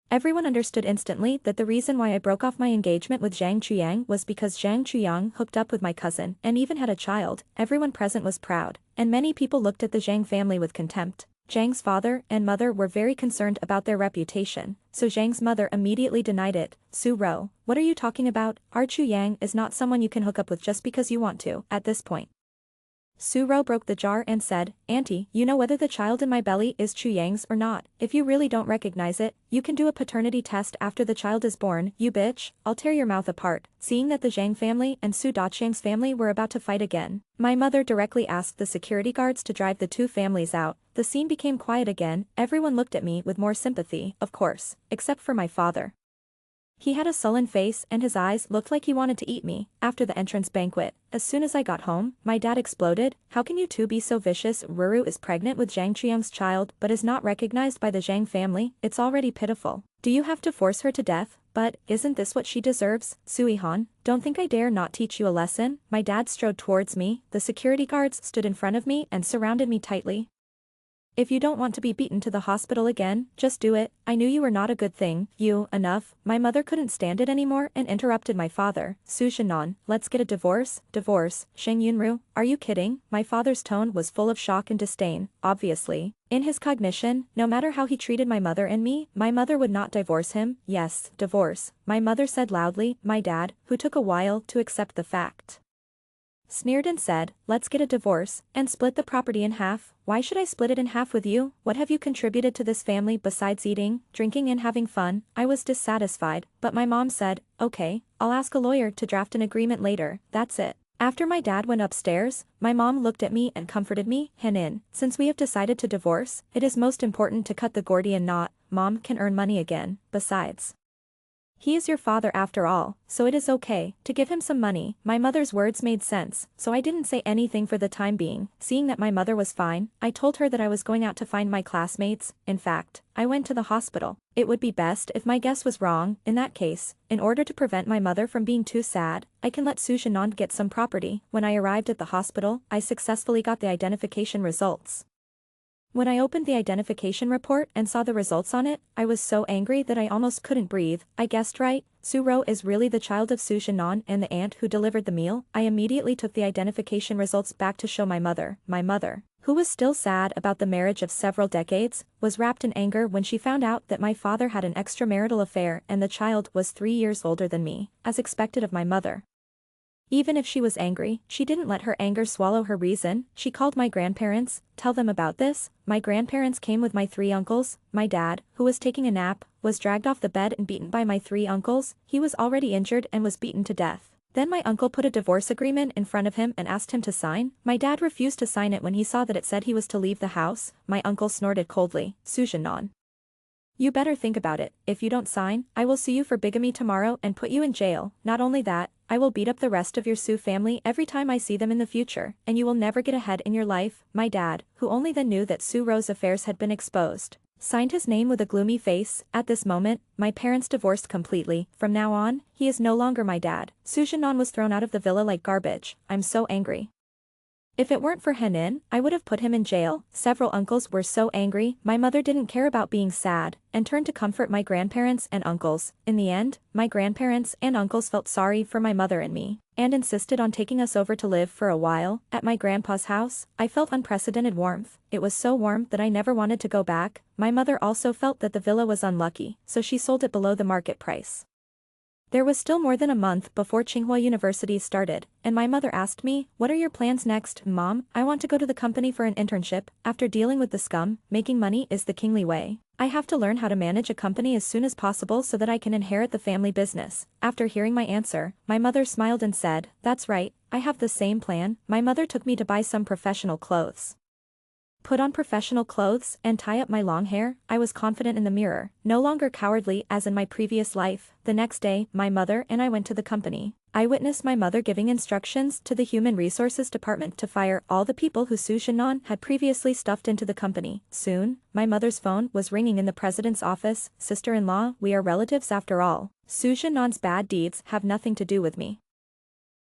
Everyone understood instantly that the reason why I broke off my engagement with Zhang Chuyang was because Zhang Chuyang hooked up with my cousin and even had a child. Everyone present was proud, and many people looked at the Zhang family with contempt. Zhang's father and mother were very concerned about their reputation, so Zhang's mother immediately denied it. Su Ro, what are you talking about? Our Chuyang is not someone you can hook up with just because you want to. At this point, Su Ro broke the jar and said, Auntie, you know whether the child in my belly is Chu Yang's or not. If you really don't recognize it, you can do a paternity test after the child is born. You bitch, I'll tear your mouth apart. Seeing that the Zhang family and Su Daqiang's family were about to fight again, my mother directly asked the security guards to drive the two families out. The scene became quiet again. Everyone looked at me with more sympathy, of course, except for my father. He had a sullen face and his eyes looked like he wanted to eat me. After the entrance banquet, as soon as I got home, my dad exploded. How can you two be so vicious? Ruru is pregnant with Zhang Chuyang's child but is not recognized by the Zhang family. It's already pitiful. Do you have to force her to death? But, isn't this what she deserves? Sui-han, don't think I dare not teach you a lesson. My dad strode towards me. The security guards stood in front of me and surrounded me tightly. If you don't want to be beaten to the hospital again, just do it. I knew you were not a good thing. Enough. My mother couldn't stand it anymore and interrupted my father. Su Shinan, let's get a divorce? Divorce? Sheng Yunru, are you kidding? My father's tone was full of shock and disdain. Obviously, in his cognition, no matter how he treated my mother and me, my mother would not divorce him. Yes, divorce, my mother said loudly. My dad, who took a while to accept the fact, sneered and said, let's get a divorce, and split the property in half. Why should I split it in half with you? What have you contributed to this family besides eating, drinking and having fun? I was dissatisfied, but my mom said, okay, I'll ask a lawyer to draft an agreement later. That's it. After my dad went upstairs, my mom looked at me and comforted me. Hanin, since we have decided to divorce, it is most important to cut the Gordian knot. Mom can earn money again. Besides, he is your father after all, so it is okay to give him some money. My mother's words made sense, so I didn't say anything for the time being. Seeing that my mother was fine, I told her that I was going out to find my classmates. In fact, I went to the hospital. It would be best if my guess was wrong. In that case, in order to prevent my mother from being too sad, I can let Su Shenand get some property. When I arrived at the hospital, I successfully got the identification results. When I opened the identification report and saw the results on it, I was so angry that I almost couldn't breathe. I guessed right. Su Ro is really the child of Su Shinan and the aunt who delivered the meal. I immediately took the identification results back to show my mother. My mother, who was still sad about the marriage of several decades, was wrapped in anger when she found out that my father had an extramarital affair and the child was 3 years older than me, as expected of my mother. Even if she was angry, she didn't let her anger swallow her reason. She called my grandparents, tell them about this. My grandparents came with my 3 uncles. My dad, who was taking a nap, was dragged off the bed and beaten by my 3 uncles. He was already injured and was beaten to death. Then my uncle put a divorce agreement in front of him and asked him to sign. My dad refused to sign it when he saw that it said he was to leave the house. My uncle snorted coldly, "Sujanon. You better think about it. If you don't sign, I will sue you for bigamy tomorrow and put you in jail. Not only that, I will beat up the rest of your Sioux family every time I see them in the future, and you will never get ahead in your life." My dad, who only then knew that Sue Ro's affairs had been exposed, signed his name with a gloomy face. At this moment, my parents divorced completely. From now on, he is no longer my dad. Sujanon was thrown out of the villa like garbage. I'm so angry. If it weren't for Henin, I would have put him in jail. Several uncles were so angry. My mother didn't care about being sad, and turned to comfort my grandparents and uncles. In the end, my grandparents and uncles felt sorry for my mother and me, and insisted on taking us over to live for a while. At my grandpa's house, I felt unprecedented warmth. It was so warm that I never wanted to go back. My mother also felt that the villa was unlucky, so she sold it below the market price. There was still more than a month before Tsinghua University started, and my mother asked me, "What are your plans next, Mom?" "I want to go to the company for an internship. After dealing with the scum, making money is the kingly way. I have to learn how to manage a company as soon as possible so that I can inherit the family business." After hearing my answer, my mother smiled and said, "That's right, I have the same plan." My mother took me to buy some professional clothes. Put on professional clothes and tie up my long hair. I was confident in the mirror, no longer cowardly as in my previous life. The next day, my mother and I went to the company. I witnessed my mother giving instructions to the Human Resources Department to fire all the people who Su Shinon had previously stuffed into the company. Soon, my mother's phone was ringing in the president's office. "Sister-in-law, we are relatives after all. Su Shinon's bad deeds have nothing to do with me.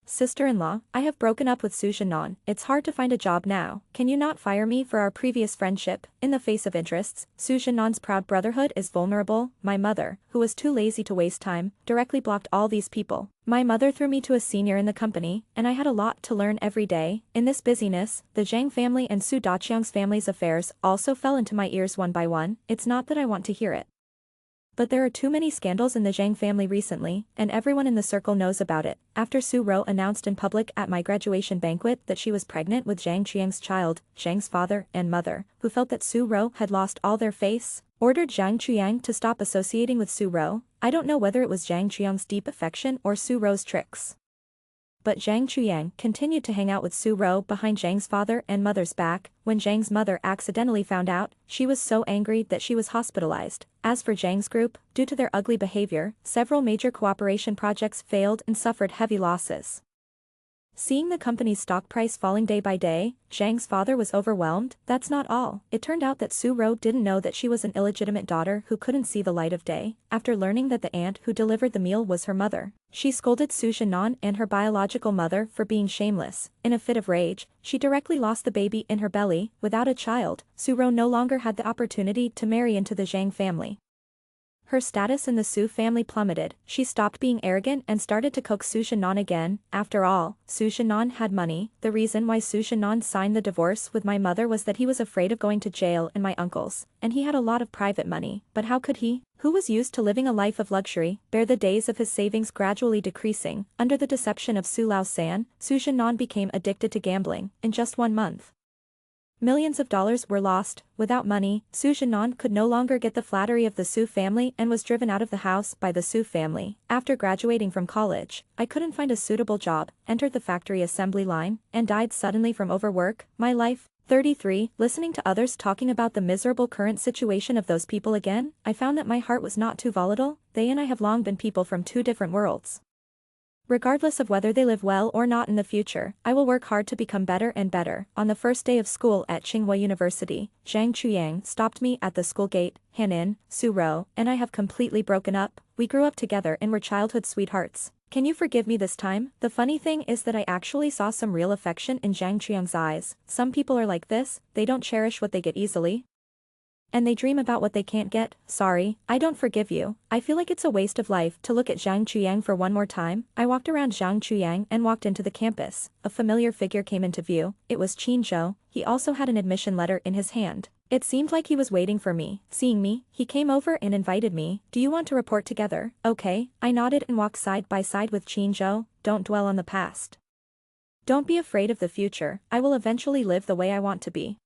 Sister-in-law, I have broken up with Su Shinon. It's hard to find a job now. Can you not fire me for our previous friendship?" In the face of interests, Su Shinon's proud brotherhood is vulnerable. My mother, who was too lazy to waste time, directly blocked all these people. My mother threw me to a senior in the company, and I had a lot to learn every day. In this busyness, the Zhang family and Su Daqiang's family's affairs also fell into my ears one by one. It's not that I want to hear it, but there are too many scandals in the Zhang family recently, and everyone in the circle knows about it. After Su Ro announced in public at my graduation banquet that she was pregnant with Zhang Qiang's child, Zhang's father and mother, who felt that Su Ro had lost all their face, ordered Zhang Qiang to stop associating with Su Ro. I don't know whether it was Zhang Qiang's deep affection or Su Ro's tricks, but Zhang Qiang continued to hang out with Su Ro behind Zhang's father and mother's back. When Zhang's mother accidentally found out, she was so angry that she was hospitalized. As for Zhang's group, due to their ugly behavior, several major cooperation projects failed and suffered heavy losses. Seeing the company's stock price falling day by day, Zhang's father was overwhelmed. That's not all. It turned out that Su Ro didn't know that she was an illegitimate daughter who couldn't see the light of day. After learning that the aunt who delivered the meal was her mother, she scolded Su Shinon and her biological mother for being shameless. In a fit of rage, she directly lost the baby in her belly. Without a child, Su Ro no longer had the opportunity to marry into the Zhang family. Her status in the Su family plummeted. She stopped being arrogant and started to coax Su Shinon again. After all, Su Shinon had money. The reason why Su Shinon signed the divorce with my mother was that he was afraid of going to jail and my uncles, and he had a lot of private money. But how could he, who was used to living a life of luxury, bear the days of his savings gradually decreasing? Under the deception of Su Lao San, Su Shinon became addicted to gambling. In just 1 month, millions of dollars were lost. Without money, Su Shinon could no longer get the flattery of the Su family and was driven out of the house by the Su family. After graduating from college, I couldn't find a suitable job, entered the factory assembly line, and died suddenly from overwork. My life. 33. Listening to others talking about the miserable current situation of those people again, I found that my heart was not too volatile. They and I have long been people from 2 different worlds. Regardless of whether they live well or not in the future, I will work hard to become better and better. On the first day of school at Tsinghua University, Zhang Chuyang stopped me at the school gate. Hanin, Su Ro, and I have completely broken up. We grew up together and were childhood sweethearts. Can you forgive me this time? The funny thing is that I actually saw some real affection in Zhang Chuyang's eyes. Some people are like this, they don't cherish what they get easily, and they dream about what they can't get. Sorry, I don't forgive you. I feel like it's a waste of life to look at Zhang Chuyang for one more time. I walked around Zhang Chuyang and walked into the campus. A familiar figure came into view. It was Qin Zhou. He also had an admission letter in his hand. It seemed like he was waiting for me. Seeing me, he came over and invited me. "Do you want to report together?" "Okay." I nodded and walked side by side with Qin Zhou. Don't dwell on the past. Don't be afraid of the future, I will eventually live the way I want to be.